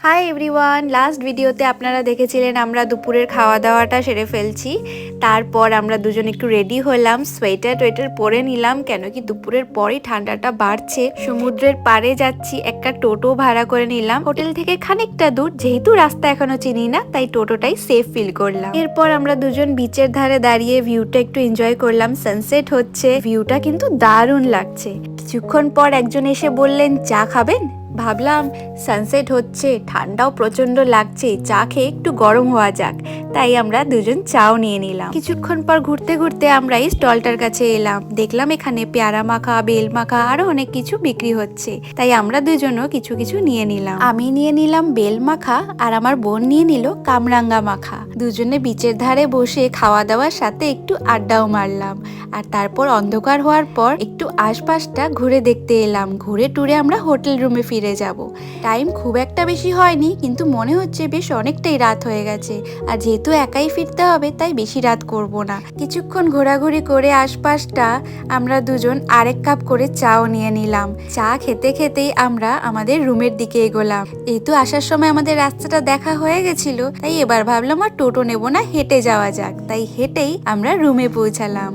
Hi everyone, last ভিডিওতে আপনারা দেখেছিলেন আমরা দুপুরের খাওয়া দাওয়াটা সেরে ফেলছি। তারপর আমরা দুজন একটু রেডি হলাম, সোয়েটার পরে নিলাম, কেন কি দুপুরের পরই ঠান্ডাটা বাড়ছে। সমুদ্রের পাড়ে যাচ্ছি, একটা টোটো ভাড়া করে নিলাম হোটেল থেকে খানিকটা দূর, যেহেতু রাস্তা এখনো চিনি না তাই টোটোটাই সেফ ফিল করলাম। এরপর আমরা দুজন বিচের ধারে দাঁড়িয়ে ভিউটা একটু এনজয় করলাম। সানসেট হচ্ছে, ভিউটা কিন্তু দারুণ লাগছে। কিছুক্ষণ পর একজন এসে বললেন চা খাবেন। ভাবলাম সানসেট হচ্ছে, ঠান্ডাও প্রচন্ড লাগছে, চা খেয়ে একটু গরম হওয়া যাক, তাই আমরা দুজন চাও নিয়ে নিলাম। কিছুক্ষণ পর ঘুরতে ঘুরতে আমরা এই স্টলটার কাছে এলাম, দেখলাম এখানে পেয়ারা মাখা, বেল মাখা আরো অনেক কিছু বিক্রি হচ্ছে, তাই আমরা দুজনও কিছু কিছু নিয়ে নিলাম। আমি নিয়ে নিলাম বেল মাখা আর আমার বোন নিয়ে নিল কামরাঙ্গা মাখা। দুজনে বিচের ধারে বসে খাওয়া দাওয়ার সাথে একটু আড্ডাও মারলাম। আর তারপর অন্ধকার হওয়ার পর একটু আশপাশটা ঘুরে দেখতে এলাম। ঘুরে টুরে আমরা হোটেল রুমে ফিরে যাব। টাইম খুব একটা বেশি হয়নি, কিন্তু মনে হচ্ছে বেশ অনেকটাই রাত হয়ে গেছে। আর যেহেতু একাই ফিরতে হবে তাই বেশি রাত করব না। কিছুক্ষণ ঘোরাঘুরি করে আশপাশটা আমরা দুজন আরেক কাপ করে চাও নিয়ে নিলাম। চা খেতে খেতেই আমরা আমাদের রুমের দিকে এগোলাম। যেহেতু আসার সময় আমাদের রাস্তাটা দেখা হয়ে গেছিল, তাই এবার ভাবলাম আর টোটো নেব না, হেঁটে যাওয়া যাক। তাই হেঁটেই আমরা রুমে পৌঁছালাম।